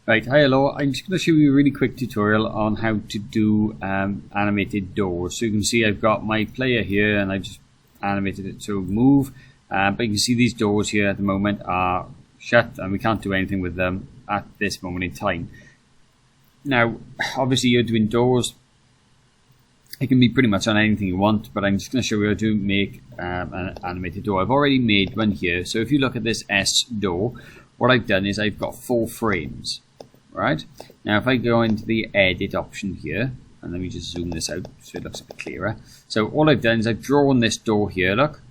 Right, hi, hello. I'm just going to show you a really quick tutorial on how to do animated doors. So you can see I've got my player here and I just animated it to move. But you can see these doors here at the moment are shut and we can't do anything with them at this moment in time. Now, obviously you're doing doors. It can be pretty much on anything you want, but I'm just going to show you how to make an animated door. I've already made one here. So if you look at this S door, what I've done is I've got 4 frames. Right, now if I go into the edit option here, and let me just zoom this out so it looks a bit clearer. So all I've done is I've drawn this door here, look,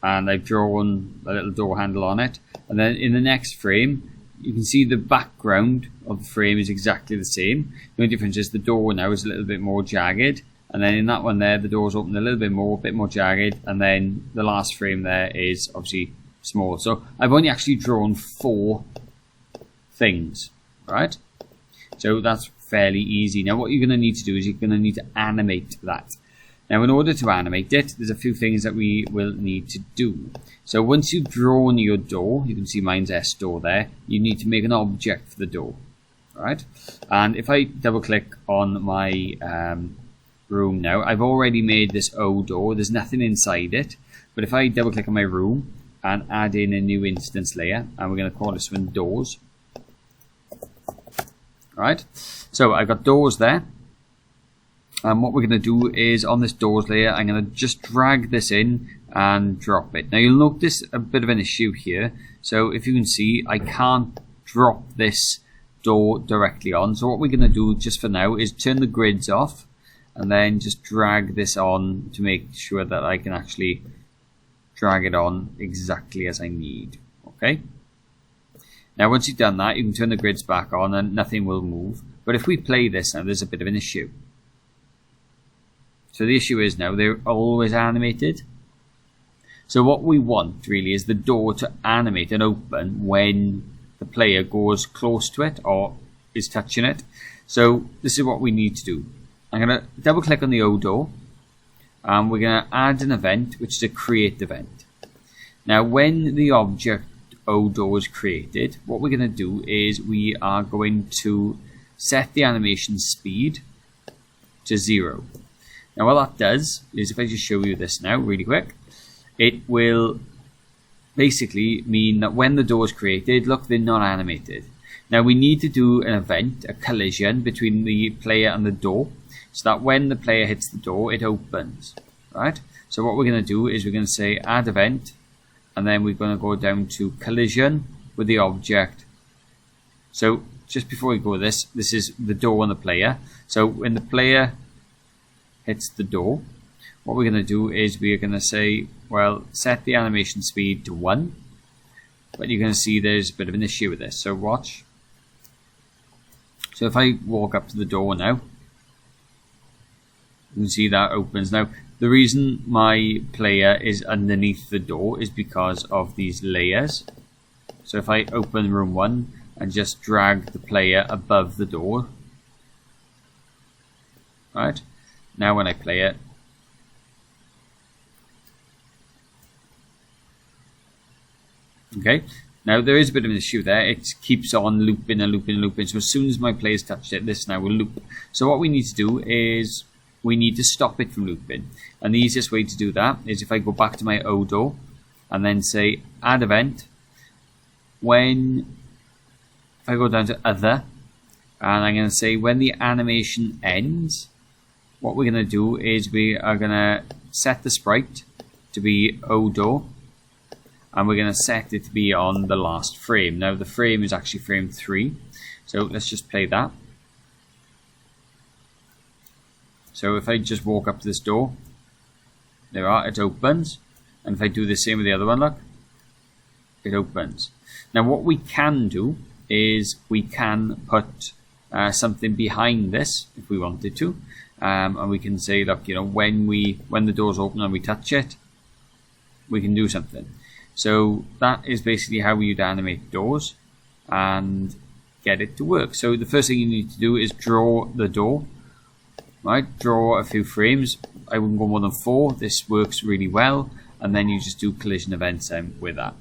and I've drawn a little door handle on it, and then in the next frame you can see the background of the frame is exactly the same. The only difference is the door now is a little bit more jagged, and then in that one there the door's open a little bit more jagged, and then the last frame there is obviously small. So I've only actually drawn 4 things. Right, so that's fairly easy. Now what you're going to need to do is you're going to need to animate that. Now in order to animate it, there's a few things that we will need to do. So once you've drawn your door, you can see mine's S door there, you need to make an object for the door. Right, and if I double click on my room now, I've already made this O door, there's nothing inside it, but if I double click on my room and add in a new instance layer, and we're going to call this one doors. Right, so I've got doors there, and what we're going to do is on this doors layer I'm going to just drag this in and drop it. Now you'll notice a bit of an issue here. So if you can see, I can't drop this door directly on, so what we're going to do just for now is turn the grids off and then just drag this on to make sure that I can actually drag it on exactly as I need. Okay, now once you've done that, you can turn the grids back on and nothing will move. But if we play this now, there's a bit of an issue. So the issue is now they're always animated. So what we want really is the door to animate and open when the player goes close to it or is touching it. So this is what we need to do. I'm going to double click on the O door and we're going to add an event, which is a create event. Now when the object O door is created, what we're going to do is we are going to set the animation speed to 0. Now what that does is, if I just show you this now really quick, it will basically mean that when the door is created, look, they're not animated. Now we need to do an event, a collision between the player and the door, so that when the player hits the door, it opens. Right, so what we're going to do is we're going to say add event, and then we're going to go down to collision with the object. So just before we go with this is the door and the player. So when the player hits the door, what we're going to do is we're going to say, well, set the animation speed to 1. But you're going to see there's a bit of an issue with this. So watch. So if I walk up to the door now, you can see that opens. Now the reason my player is underneath the door is because of these layers. So if I open room 1 and just drag the player above the door, right, now when I play it, okay, now there is a bit of an issue there. It keeps on looping and looping and looping. So as soon as my player's touched it, this now will loop. So what we need to do is we need to stop it from looping. And the easiest way to do that is if I go back to my O door and then say add event, if I go down to other and I'm going to say when the animation ends, what we're going to do is we are going to set the sprite to be O door, and we're going to set it to be on the last frame. Now the frame is actually frame 3, so let's just play that. So if I just walk up to this door, there are, it opens, and if I do the same with the other one, look, it opens. Now what we can do is we can put something behind this if we wanted to, and we can say, look, you know, when the door's open and we touch it, we can do something. So that is basically how we would animate doors and get it to work. So the first thing you need to do is draw the door. Right, draw a few frames. I wouldn't go more than 4. This works really well, and then you just do collision events with that.